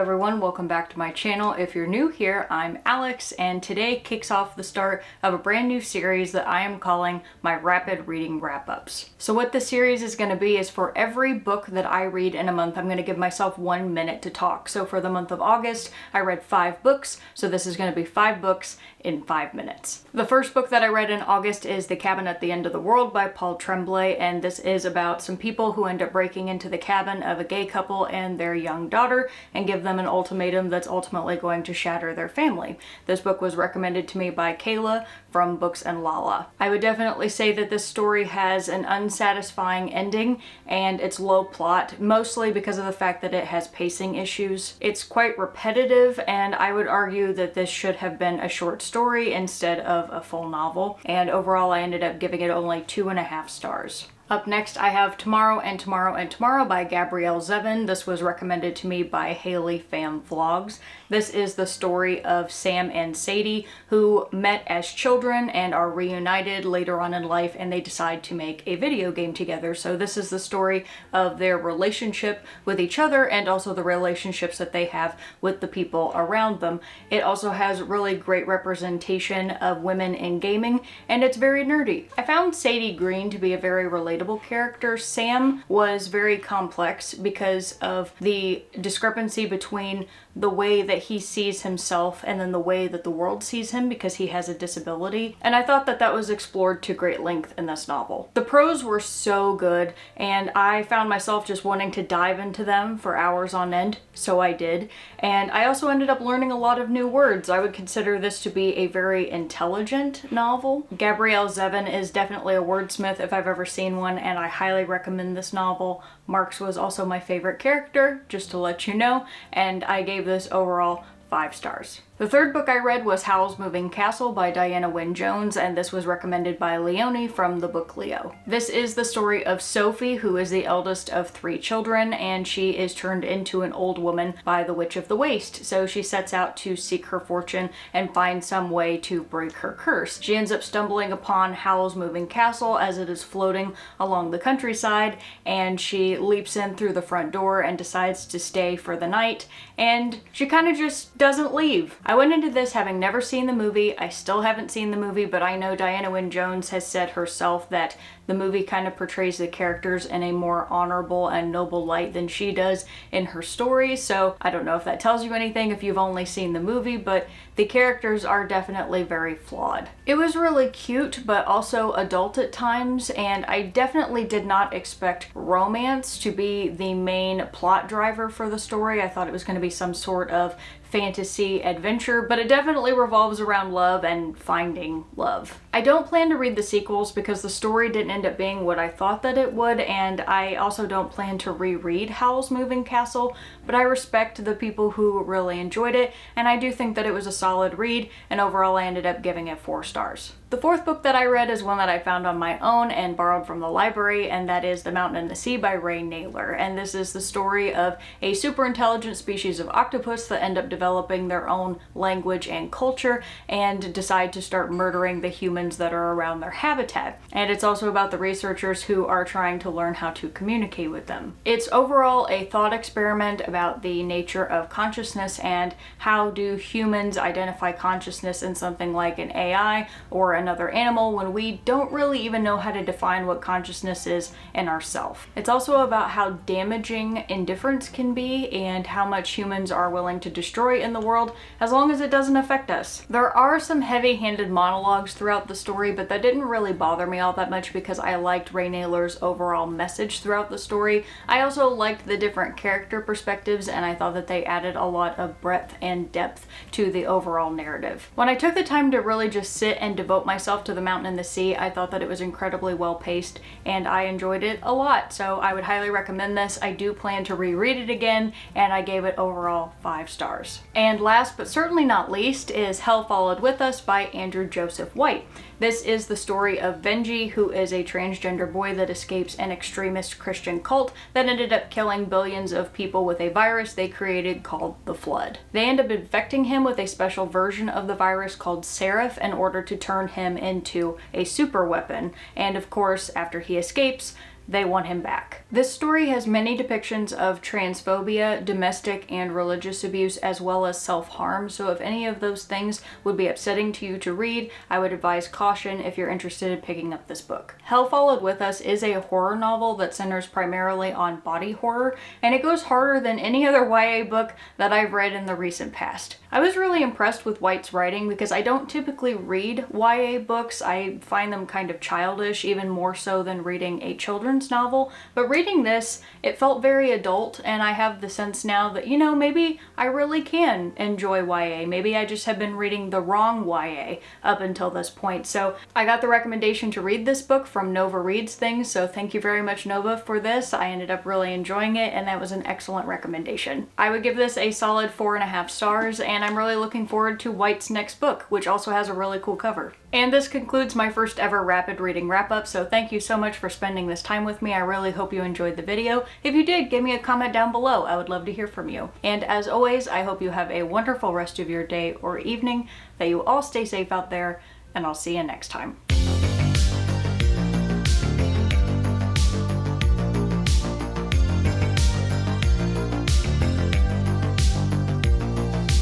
everyone, welcome back to my channel. If you're new here, I'm Alex, and today kicks off the start of a brand new series that I am calling my Rapid Reading Wrap-Ups. So what this series is going to be is for every book that I read in a month, I'm going to give myself 1 minute to talk. So for the month of August, I read 5 books, so this is going to be 5 books in 5 minutes. The first book that I read in August is The Cabin at the End of the World by Paul Tremblay, and this is about some people who end up breaking into the cabin of a gay couple and their young daughter and give them an ultimatum that's ultimately going to shatter their family. This book was recommended to me by Kayla from Books and Lala. I would definitely say that this story has an unsatisfying ending and it's low plot, mostly because of the fact that it has pacing issues. It's quite repetitive, and I would argue that this should have been a short story instead of a full novel, and overall I ended up giving it only 2.5 stars. Up next, I have Tomorrow and Tomorrow and Tomorrow by Gabrielle Zevin. This was recommended to me by Haley Fam Vlogs. This is the story of Sam and Sadie, who met as children and are reunited later on in life, and they decide to make a video game together. So this is the story of their relationship with each other and also the relationships that they have with the people around them. It also has really great representation of women in gaming, and it's very nerdy. I found Sadie Green to be a very relatable character. Sam was very complex because of the discrepancy between the way that he sees himself and then the way that the world sees him because he has a disability, and I thought that that was explored to great length in this novel. The prose were so good, and I found myself just wanting to dive into them for hours on end, so I did. And I also ended up learning a lot of new words. I would consider this to be a very intelligent novel. Gabrielle Zevin is definitely a wordsmith if I've ever seen one, and I highly recommend this novel. Marks was also my favorite character, just to let you know, and I gave this overall 5 stars. The third book I read was Howls Moving Castle by Diana Wynne Jones, and this was recommended by Leonie from the book Leo. This is the story of Sophie, who is the eldest of 3 children, and she is turned into an old woman by the Witch of the Waste. So she sets out to seek her fortune and find some way to break her curse. She ends up stumbling upon Howls Moving Castle as it is floating along the countryside, and she leaps in through the front door and decides to stay for the night, and she kind of just doesn't leave. I went into this having never seen the movie. I still haven't seen the movie, but I know Diana Wynne Jones has said herself that the movie kind of portrays the characters in a more honorable and noble light than she does in her stories. So I don't know if that tells you anything if you've only seen the movie, but the characters are definitely very flawed. It was really cute, but also adult at times, and I definitely did not expect romance to be the main plot driver for the story. I thought it was going to be some sort of fantasy adventure, but it definitely revolves around love and finding love. I don't plan to read the sequels because the story didn't end up being what I thought that it would, and I also don't plan to reread Howl's Moving Castle, but I respect the people who really enjoyed it, and I do think that it was a solid read, and overall I ended up giving it 4 stars. The fourth book that I read is one that I found on my own and borrowed from the library, and that is The Mountain and the Sea by Ray Naylor. And this is the story of a super intelligent species of octopus that end up developing their own language and culture and decide to start murdering the humans that are around their habitat. And it's also about the researchers who are trying to learn how to communicate with them. It's overall a thought experiment about the nature of consciousness and how do humans identify consciousness in something like an AI or another animal when we don't really even know how to define what consciousness is in ourselves. It's also about how damaging indifference can be and how much humans are willing to destroy in the world as long as it doesn't affect us. There are some heavy-handed monologues throughout the story, but that didn't really bother me all that much because I liked Ray Naylor's overall message throughout the story. I also liked the different character perspectives, and I thought that they added a lot of breadth and depth to the overall narrative. When I took the time to really just sit and devote myself to The Mountain and the Sea, I thought that it was incredibly well paced and I enjoyed it a lot, so I would highly recommend this. I do plan to reread it again, and I gave it overall 5 stars. And last but certainly not least is Hell Followed With Us by Andrew Joseph White. This is the story of Benji, who is a transgender boy that escapes an extremist Christian cult that ended up killing billions of people with a virus they created called the Flood. They end up infecting him with a special version of the virus called Seraph in order to turn him into a super weapon. And of course, after he escapes, they want him back. This story has many depictions of transphobia, domestic and religious abuse, as well as self-harm, so if any of those things would be upsetting to you to read, I would advise caution if you're interested in picking up this book. Hell Followed With Us is a horror novel that centers primarily on body horror, and it goes harder than any other YA book that I've read in the recent past. I was really impressed with White's writing because I don't typically read YA books. I find them kind of childish, even more so than reading a children's novel, but reading this, it felt very adult, and I have the sense now that, you know, maybe I really can enjoy YA. Maybe I just have been reading the wrong YA up until this point. So I got the recommendation to read this book from Nova Reads Things, so thank you very much, Nova, for this. I ended up really enjoying it, and that was an excellent recommendation. I would give this a solid 4.5 stars, and I'm really looking forward to White's next book, which also has a really cool cover. And this concludes my first ever rapid reading wrap-up, so thank you so much for spending this time with me. I really hope you enjoyed the video. If you did, give me a comment down below. I would love to hear from you. And as always, I hope you have a wonderful rest of your day or evening, that you all stay safe out there, and I'll see you next time.